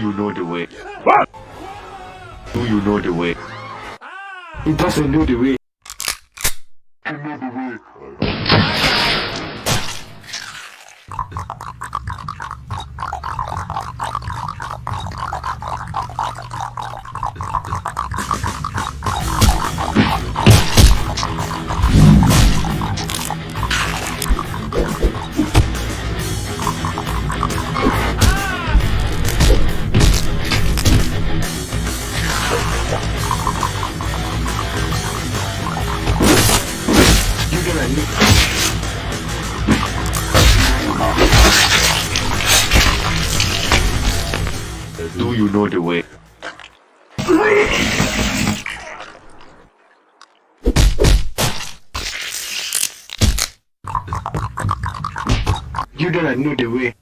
you know the way? What? Do you know the way? He doesn't know the way. I know the way. Do you know the way? You do not know the way.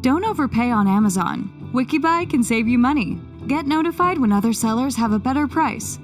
Don't overpay on Amazon. WikiBuy can save you money. Get notified when other sellers have a better price.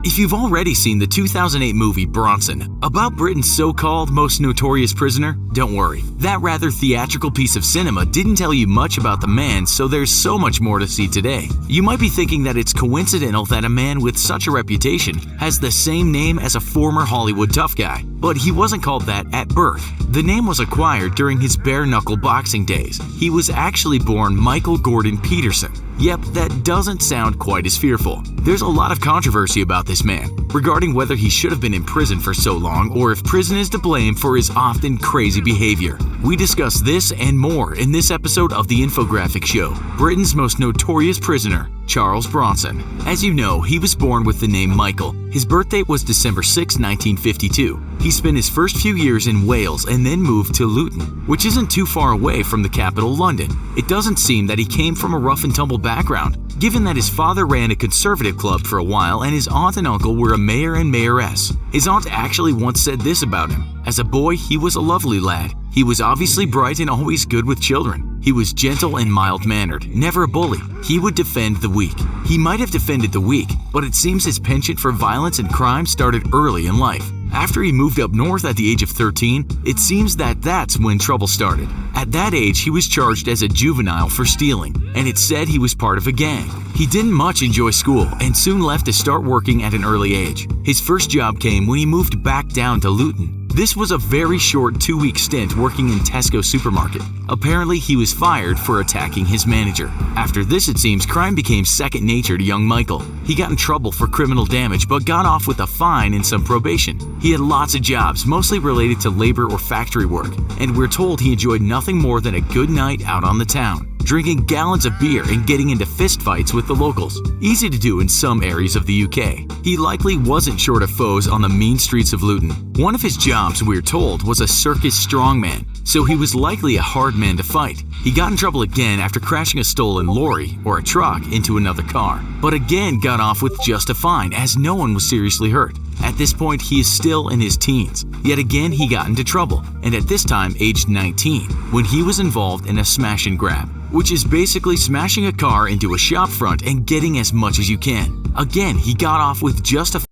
If you've already seen the 2008 movie Bronson, about Britain's so-called most notorious prisoner, don't worry. That rather theatrical piece of cinema didn't tell you much about the man, so there's so much more to see today. You might be thinking that it's coincidental that a man with such a reputation has the same name as a former Hollywood tough guy, but he wasn't called that at birth. The name was acquired during his bare-knuckle boxing days. He was actually born Michael Gordon Peterson. Yep, that doesn't sound quite as fearful. There's a lot of controversy about this man, regarding whether he should have been in prison for so long or if prison is to blame for his often crazy behavior. We discuss this and more in this episode of The Infographic Show, Britain's most notorious prisoner, Charles Bronson. As you know, he was born with the name Michael. His birth date was December 6, 1952. He spent his first few years in Wales and then moved to Luton, which isn't too far away from the capital, London. It doesn't seem that he came from a rough and tumble background, given that his father ran a conservative club for a while and his aunt and uncle were a mayor and mayoress. His aunt actually once said this about him: as a boy, he was a lovely lad. He was obviously bright and always good with children. He was gentle and mild-mannered, never a bully. He would defend the weak. He might have defended the weak, but it seems his penchant for violence and crime started early in life. After he moved up north at the age of 13, it seems that that's when trouble started. At that age, he was charged as a juvenile for stealing, and it said he was part of a gang. He didn't much enjoy school and soon left to start working at an early age. His first job came when he moved back down to Luton. This was a very short 2-week stint working in Tesco supermarket. Apparently, he was fired for attacking his manager. After this, it seems crime became second nature to young Michael. He got in trouble for criminal damage but got off with a fine and some probation. He had lots of jobs, mostly related to labor or factory work, and we're told he enjoyed nothing more than a good night out on the town. drinking gallons of beer and getting into fistfights with the locals. Easy to do in some areas of the UK. He likely wasn't short of foes on the mean streets of Luton. One of his jobs, we're told, was a circus strongman, so he was likely a hard man to fight. He got in trouble again after crashing a stolen lorry, or a truck, into another car, but again got off with just a fine as no one was seriously hurt. At this point, he is still in his teens. Yet again, he got into trouble, and at this time aged 19, when he was involved in a smash and grab, which is basically smashing a car into a shop front and getting as much as you can. Again, he got off with just a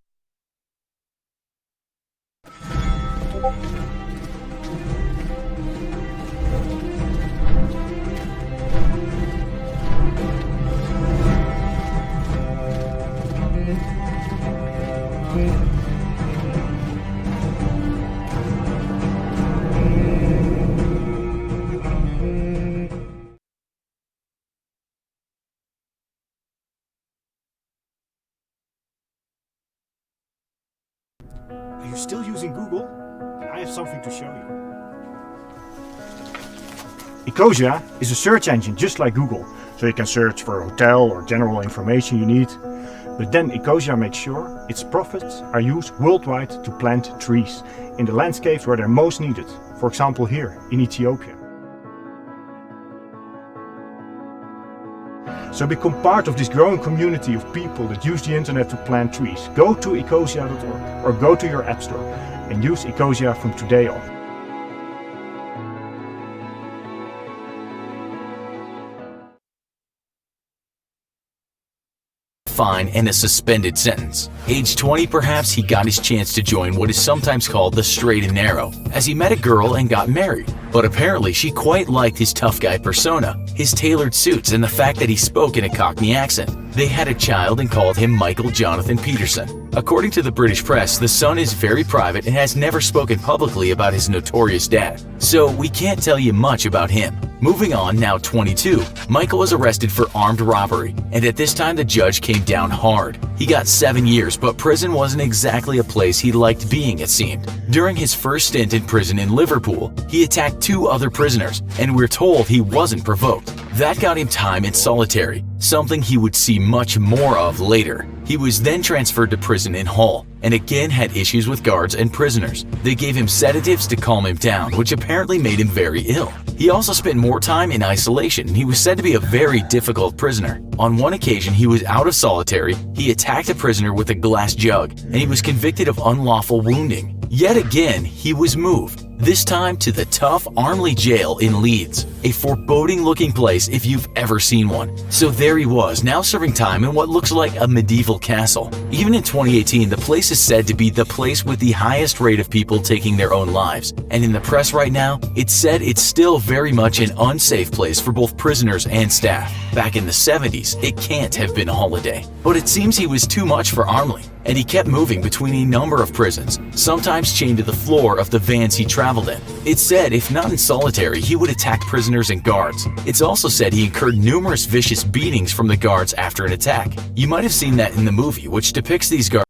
Are you still using Google? Then I have something to show you. Ecosia is a search engine just like Google, so you can search for a hotel or general information you need. But then Ecosia makes sure its profits are used worldwide to plant trees in the landscapes where they're most needed. For example here in Ethiopia. So become part of this growing community of people that use the internet to plant trees. Go to ecosia.org or go to your app store and use Ecosia from today on. fine and a suspended sentence. Age 20 perhaps, he got his chance to join what is sometimes called the straight and narrow, as he met a girl and got married. But apparently she quite liked his tough guy persona, his tailored suits, and the fact that he spoke in a Cockney accent. They had a child and called him Michael Jonathan Peterson. According to the British press, the son is very private and has never spoken publicly about his notorious dad, so we can't tell you much about him. Moving on, now 22, Michael was arrested for armed robbery, and at this time the judge came down hard. He got 7 years, but prison wasn't exactly a place he liked being, it seemed. During his first stint in prison in Liverpool, he attacked 2 other prisoners, and we're told he wasn't provoked. That got him time in solitary, something he would see much more of later. He was then transferred to prison in Hull, and again had issues with guards and prisoners. They gave him sedatives to calm him down, which apparently made him very ill. He also spent more time in isolation, and he was said to be a very difficult prisoner. On one occasion, he was out of solitary, he attacked a prisoner with a glass jug, and he was convicted of unlawful wounding. Yet again, he was moved, this time to the tough Armley Jail in Leeds, a foreboding-looking place if you've ever seen one. So there he was, now serving time in what looks like a medieval castle. Even in 2018, the place is said to be the place with the highest rate of people taking their own lives. And in the press right now, it's said it's still very much an unsafe place for both prisoners and staff. Back in the 70s, it can't have been a holiday. But it seems he was too much for Armley, and he kept moving between a number of prisons, sometimes chained to the floor of the vans he traveled in. It's said if not in solitary, he would attack prisoners and guards. It's also said he incurred numerous vicious beatings from the guards after an attack. You might have seen that in the movie, which depicts these guards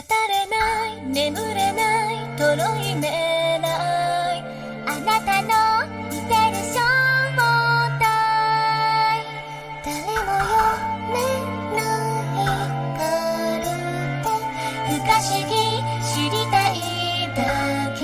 れない眠れないとろいめないあなたの見てる正体誰も読めないカルテ不可思議知りたいだけ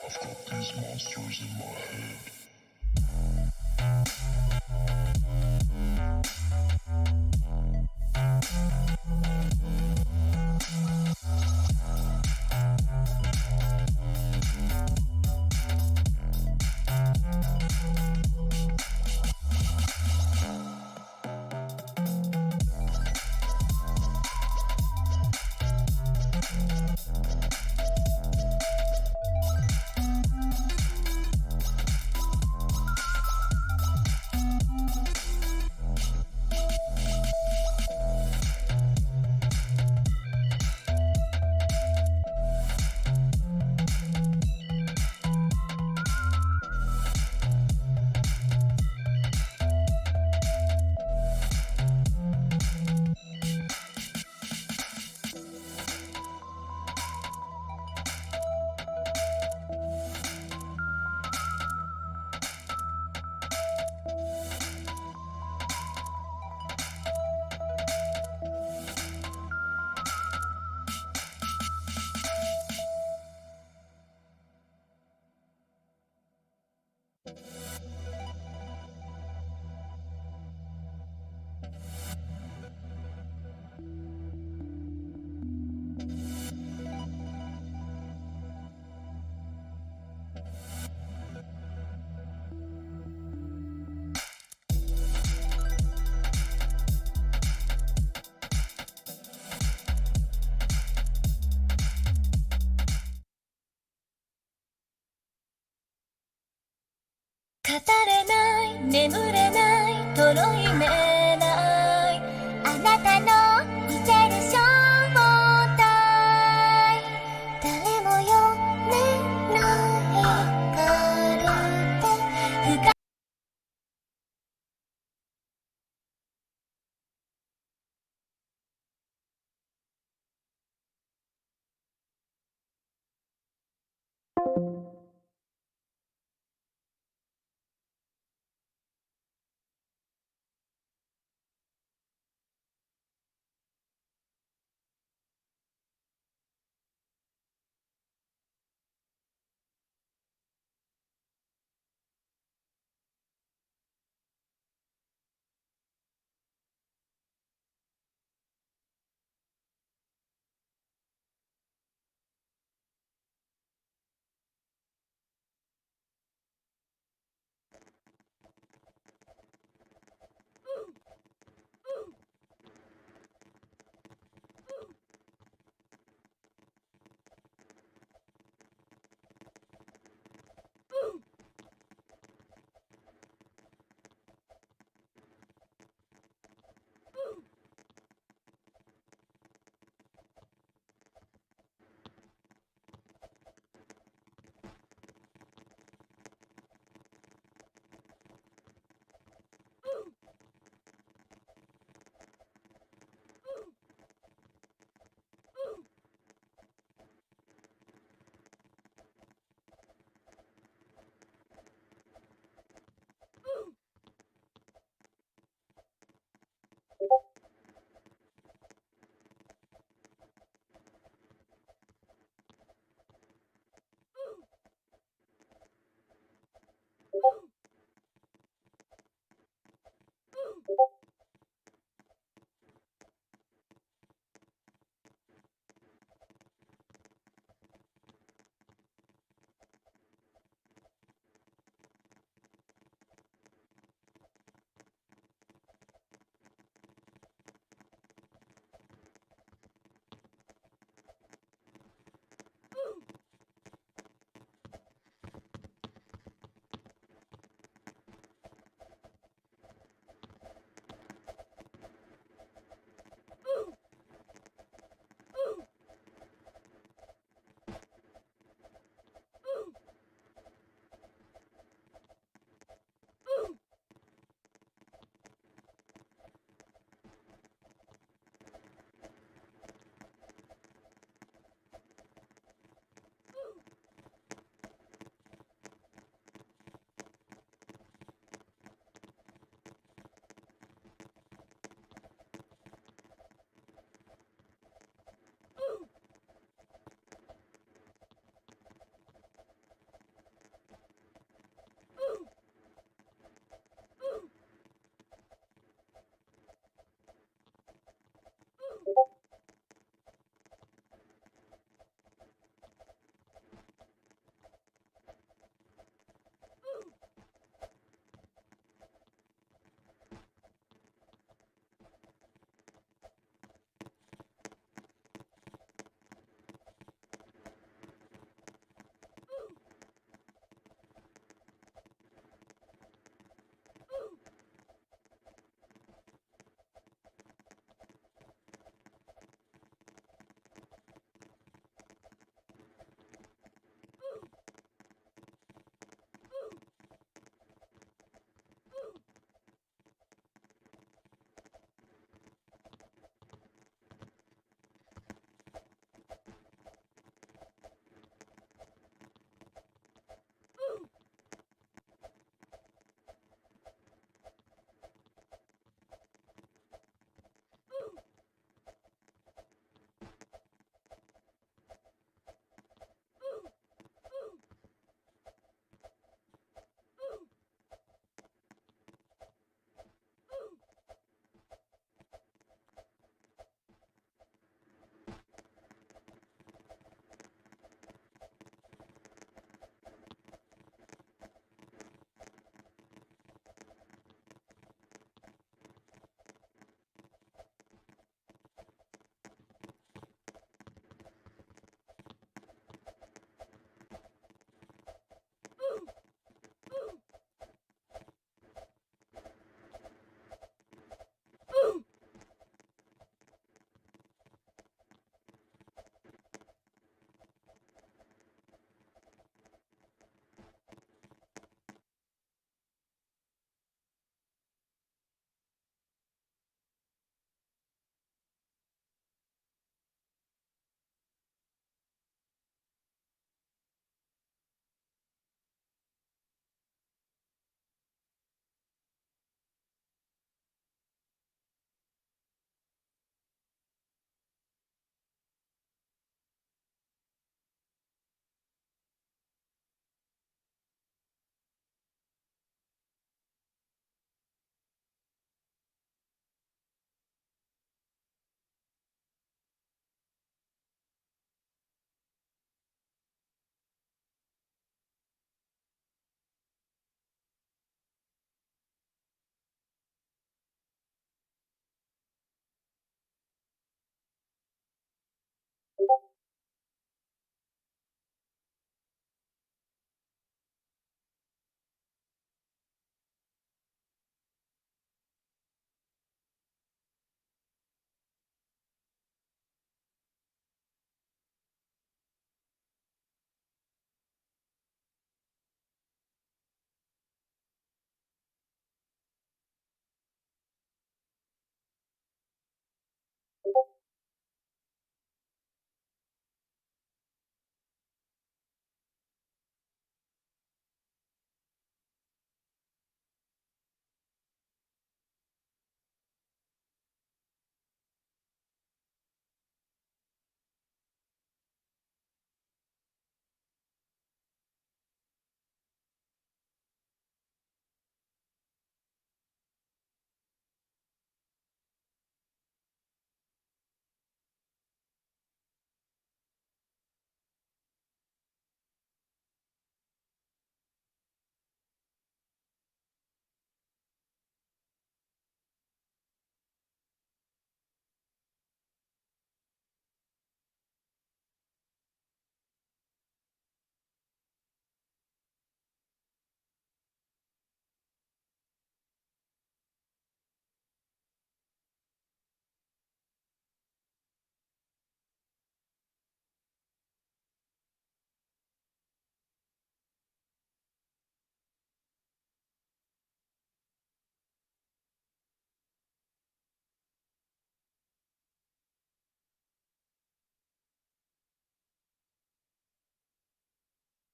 I've got these monsters in my head.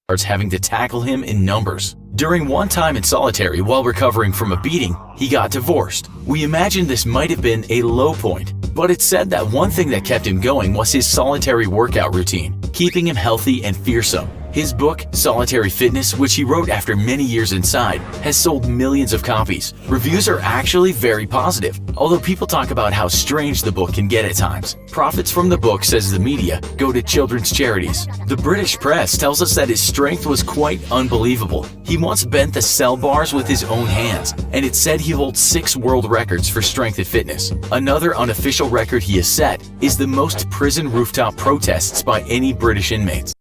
starts having to tackle him in numbers. During one time in solitary while recovering from a beating, he got divorced. We imagine this might have been a low point, but it's said that one thing that kept him going was his solitary workout routine, keeping him healthy and fearsome. His book, Solitary Fitness, which he wrote after many years inside, has sold millions of copies. Reviews are actually very positive, although people talk about how strange the book can get at times. Profits from the book, says the media, go to children's charities. The British press tells us that his strength was quite unbelievable. He once bent the cell bars with his own hands, and it's said he holds 6 world records for strength and fitness. Another unofficial record he has set is the most prison rooftop protests by any British inmates.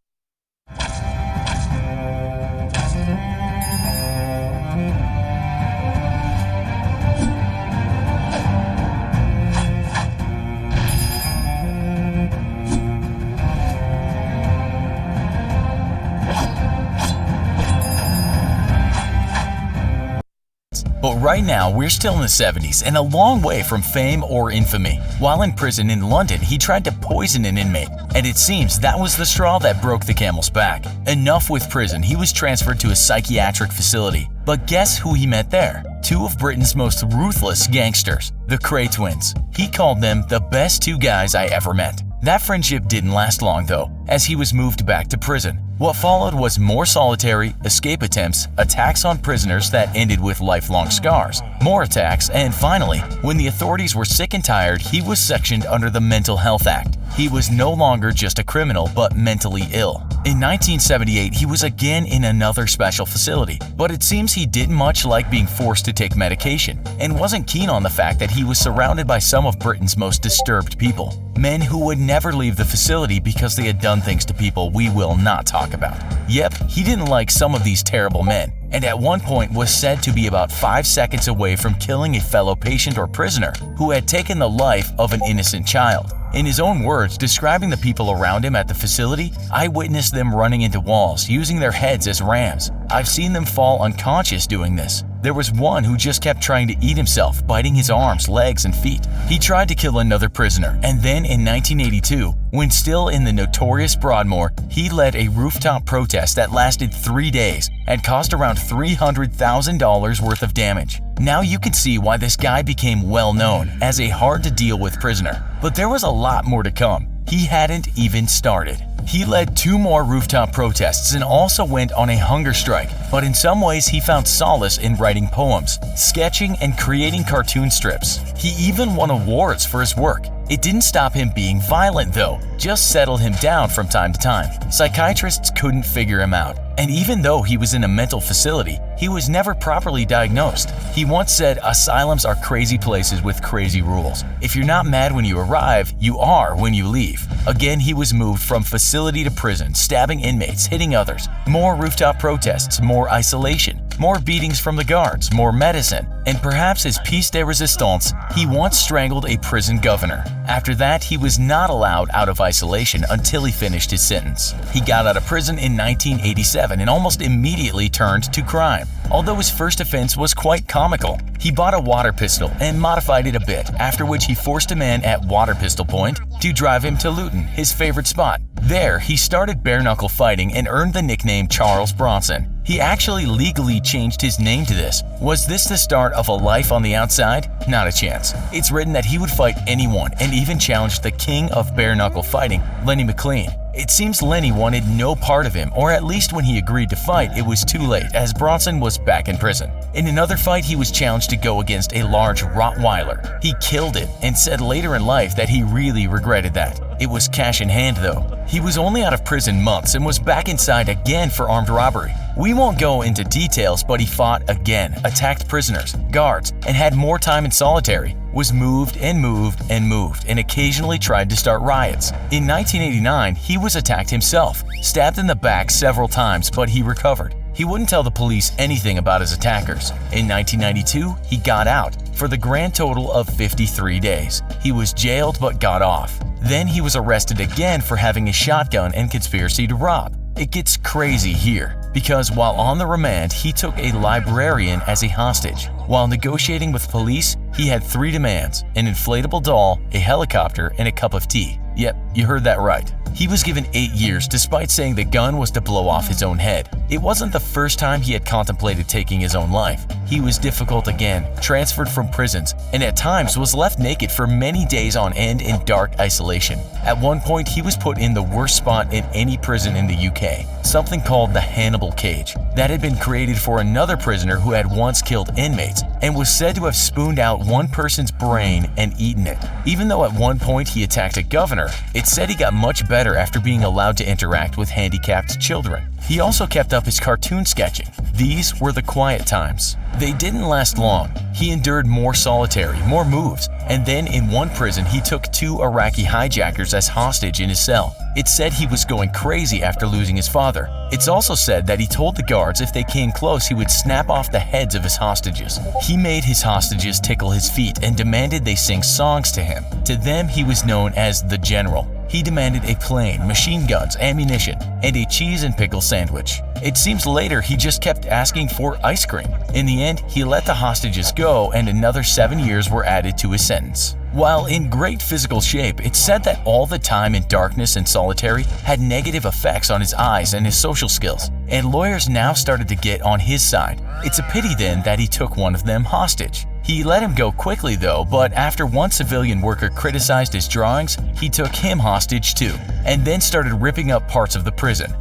But right now, we're still in the 70s and a long way from fame or infamy. While in prison in London, he tried to poison an inmate, and it seems that was the straw that broke the camel's back. Enough with prison, he was transferred to a psychiatric facility. But guess who he met there? 2 of Britain's most ruthless gangsters, the Kray twins. He called them the best 2 guys I ever met. That friendship didn't last long though, as he was moved back to prison. What followed was more solitary, escape attempts, attacks on prisoners that ended with lifelong scars, more attacks, and finally, when the authorities were sick and tired, he was sectioned under the Mental Health Act. He was no longer just a criminal, but mentally ill. In 1978, he was again in another special facility, but it seems he didn't much like being forced to take medication and wasn't keen on the fact that he was surrounded by some of Britain's most disturbed people. Men who would never leave the facility because they had done things to people we will not talk about. Yep, he didn't like some of these terrible men, and at one point was said to be about 5 seconds away from killing a fellow patient or prisoner who had taken the life of an innocent child. In his own words, describing the people around him at the facility, "I witnessed them running into walls, using their heads as rams. I've seen them fall unconscious doing this. There was one who just kept trying to eat himself, biting his arms, legs, and feet. He tried to kill another prisoner, and then in 1982, when still in the notorious Broadmoor, he led a rooftop protest that lasted 3 days and caused around $300,000 worth of damage. Now you can see why this guy became well known as a hard-to-deal-with prisoner. But there was a lot more to come. He hadn't even started. He led 2 more rooftop protests and also went on a hunger strike, but in some ways he found solace in writing poems, sketching, and creating cartoon strips. He even won awards for his work. It didn't stop him being violent though, just settled him down from time to time. Psychiatrists couldn't figure him out, and even though he was in a mental facility, he was never properly diagnosed. He once said, "Asylums are crazy places with crazy rules. If you're not mad when you arrive, you are when you leave." Again, he was moved from facility to prison, stabbing inmates, hitting others, more rooftop protests, more isolation, more beatings from the guards, more medicine, and perhaps his piece de resistance, he once strangled a prison governor. After that, he was not allowed out of isolation until he finished his sentence. He got out of prison in 1987 and almost immediately turned to crime. Although his first offense was quite comical, he bought a water pistol and modified it a bit, after which he forced a man at Water Pistol Point to drive him to Luton, his favorite spot. There, he started bare-knuckle fighting and earned the nickname Charles Bronson. He actually legally changed his name to this. Was this the start of a life on the outside? Not a chance. It's written that he would fight anyone and even challenged the king of bare-knuckle fighting, Lenny McLean. It seems Lenny wanted no part of him, or at least when he agreed to fight, it was too late as Bronson was back in prison. In another fight, he was challenged to go against a large Rottweiler. He killed it and said later in life that he really regretted that. It was cash in hand though. He was only out of prison months and was back inside again for armed robbery. We won't go into details, but he fought again, attacked prisoners, guards, and had more time in solitary, was moved and moved and moved, and occasionally tried to start riots. In 1989, he was attacked himself, stabbed in the back several times, but he recovered. He wouldn't tell the police anything about his attackers. In 1992, he got out for the grand total of 53 days. He was jailed but got off. Then he was arrested again for having a shotgun and conspiracy to rob. It gets crazy here, because while on the remand, he took a librarian as a hostage. While negotiating with police, he had 3 demands: an inflatable doll, a helicopter, and a cup of tea. Yep, you heard that right. He was given 8 years despite saying the gun was to blow off his own head. It wasn't the first time he had contemplated taking his own life. he was difficult again, transferred from prisons, and at times was left naked for many days on end in dark isolation. At one point, he was put in the worst spot in any prison in the UK, something called the Hannibal Cage, that had been created for another prisoner who had once killed inmates and was said to have spooned out one person's brain and eaten it. Even though at one point he attacked a governor, it's said he got much better after being allowed to interact with handicapped children. He also kept up his cartoon sketching. These were the quiet times. They didn't last long. He endured more solitary, more moves, and then in one prison he took 2 Iraqi hijackers as hostage in his cell. It's said he was going crazy after losing his father. It's also said that he told the guards if they came close he would snap off the heads of his hostages. He made his hostages tickle his feet and demanded they sing songs to him. To them he was known as the General. He demanded a plane, machine guns, ammunition, and a cheese and pickle sandwich. It seems later he just kept asking for ice cream. In the end, he let the hostages go and another 7 years were added to his sentence. While in great physical shape, it's said that all the time in darkness and solitary had negative effects on his eyes and his social skills, and lawyers now started to get on his side. It's a pity then that he took one of them hostage. He let him go quickly though, but after one civilian worker criticized his drawings, he took him hostage too, and then started ripping up parts of the prison.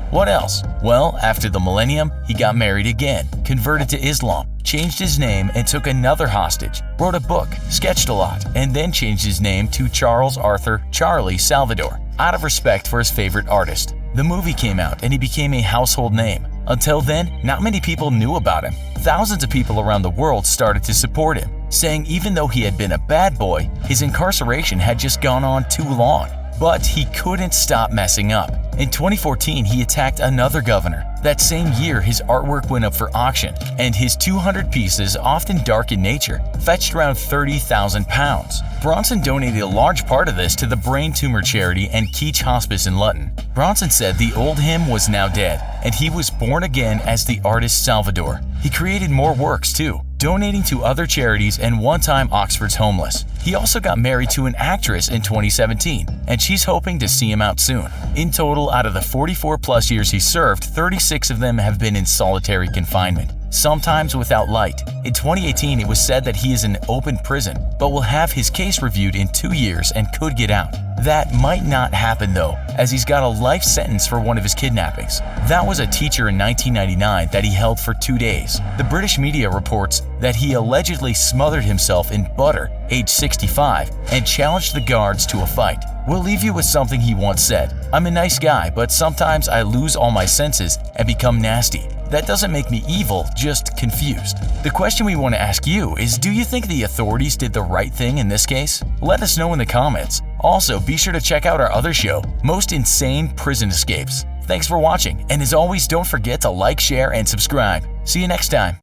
What else? Well, after the millennium, he got married again, converted to Islam, changed his name and took another hostage, wrote a book, sketched a lot, and then changed his name to Charles Arthur Charlie Salvador, out of respect for his favorite artist. The movie came out and he became a household name. Until then, not many people knew about him. Thousands of people around the world started to support him, saying even though he had been a bad boy, his incarceration had just gone on too long. But he couldn't stop messing up. In 2014, he attacked another governor. That same year, his artwork went up for auction, and his 200 pieces, often dark in nature, fetched around £30,000. Bronson donated a large part of this to the brain tumor charity and Keach Hospice in Luton. Bronson said the old him was now dead, and he was born again as the artist Salvador. He created more works too, donating to other charities and one-time Oxford's homeless. He also got married to an actress in 2017, and she's hoping to see him out soon. In total, out of the 44-plus years he served, 36 of them have been in solitary confinement, sometimes without light. In 2018, it was said that he is in open prison, but will have his case reviewed in 2 years and could get out. That might not happen though, as he's got a life sentence for one of his kidnappings. That was a teacher in 1999 that he held for 2 days. The British media reports that he allegedly smothered himself in butter, age 65, and challenged the guards to a fight. We'll leave you with something he once said. "I'm a nice guy, but sometimes I lose all my senses and become nasty. That doesn't make me evil, just confused." The question we want to ask you is, do you think the authorities did the right thing in this case? Let us know in the comments. Also, be sure to check out our other show, Most Insane Prison Escapes. Thanks for watching, and as always, don't forget to like, share, and subscribe. See you next time.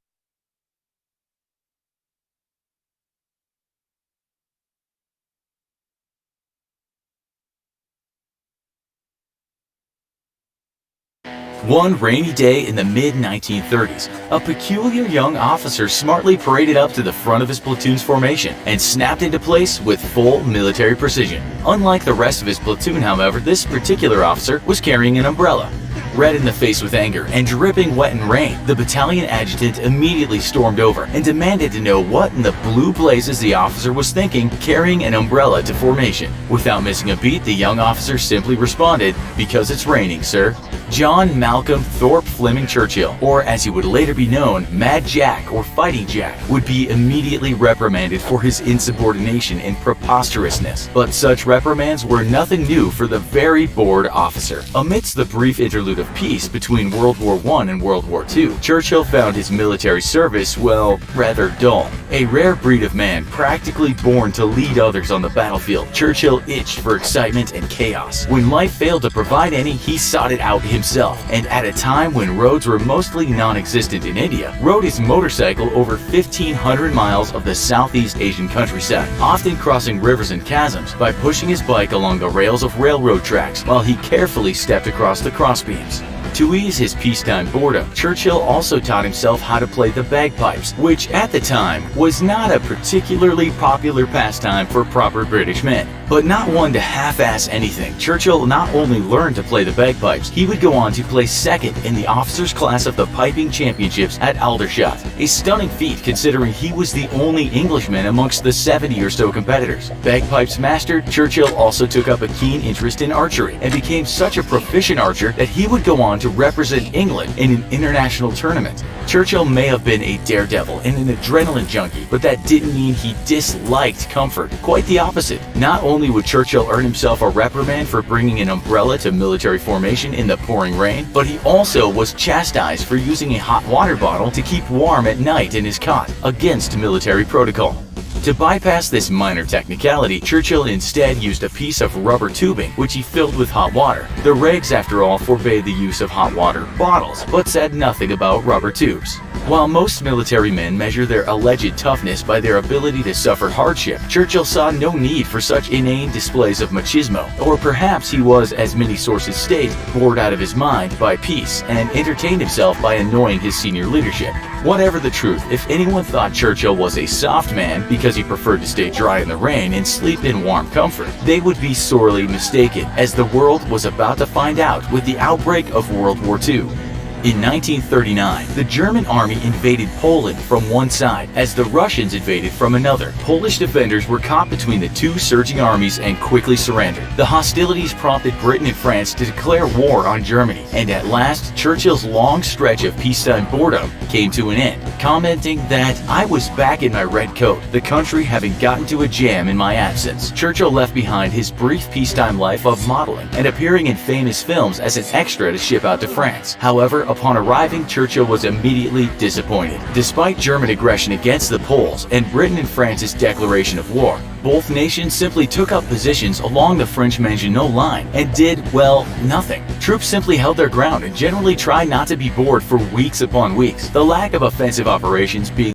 One rainy day in the mid-1930s, a peculiar young officer smartly paraded up to the front of his platoon's formation and snapped into place with full military precision. Unlike the rest of his platoon, however, this particular officer was carrying an umbrella. Red in the face with anger and dripping wet in rain, the battalion adjutant immediately stormed over and demanded to know what in the blue blazes the officer was thinking carrying an umbrella to formation. Without missing a beat, the young officer simply responded, "Because it's raining, sir." John Malcolm Thorpe Fleming Churchill, or as he would later be known, Mad Jack or Fighting Jack, would be immediately reprimanded for his insubordination and preposterousness. But such reprimands were nothing new for the very bored officer. Amidst the brief interlude of peace between World War I and World War II, Churchill found his military service, well, rather dull. A rare breed of man, practically born to lead others on the battlefield, Churchill itched for excitement and chaos. When life failed to provide any, he sought it out himself, and at a time when roads were mostly non-existent in India, rode his motorcycle over 1,500 miles of the Southeast Asian countryside, often crossing rivers and chasms by pushing his bike along the rails of railroad tracks while he carefully stepped across the crossbeams. To ease his peacetime boredom, Churchill also taught himself how to play the bagpipes, which at the time was not a particularly popular pastime for proper British men. But not one to half-ass anything, Churchill not only learned to play the bagpipes, he would go on to place second in the officers' class of the piping championships at Aldershot, a stunning feat considering he was the only Englishman amongst the 70 or so competitors. Bagpipes mastered, Churchill also took up a keen interest in archery and became such a proficient archer that he would go on to represent England in an international tournament. Churchill may have been a daredevil and an adrenaline junkie, but that didn't mean he disliked comfort. Quite the opposite. Not only would Churchill earn himself a reprimand for bringing an umbrella to military formation in the pouring rain, but he also was chastised for using a hot water bottle to keep warm at night in his cot, against military protocol. To bypass this minor technicality, Churchill instead used a piece of rubber tubing, which he filled with hot water. The regs, after all, forbade the use of hot water bottles, but said nothing about rubber tubes. While most military men measure their alleged toughness by their ability to suffer hardship, Churchill saw no need for such inane displays of machismo, or perhaps he was, as many sources state, bored out of his mind by peace and entertained himself by annoying his senior leadership. Whatever the truth, if anyone thought Churchill was a soft man because he preferred to stay dry in the rain and sleep in warm comfort, they would be sorely mistaken, as the world was about to find out with the outbreak of World War II. In 1939, the German army invaded Poland from one side as the Russians invaded from another. Polish defenders were caught between the two surging armies and quickly surrendered. The hostilities prompted Britain and France to declare war on Germany, and at last, Churchill's long stretch of peacetime boredom came to an end, commenting that "I was back in my red coat, the country having gotten to a jam in my absence." Churchill left behind his brief peacetime life of modeling and appearing in famous films as an extra to ship out to France. However, upon arriving, Churchill was immediately disappointed. Despite German aggression against the Poles and Britain and France's declaration of war, both nations simply took up positions along the French Maginot Line and did, well, nothing. Troops simply held their ground and generally tried not to be bored for weeks upon weeks, the lack of offensive operations being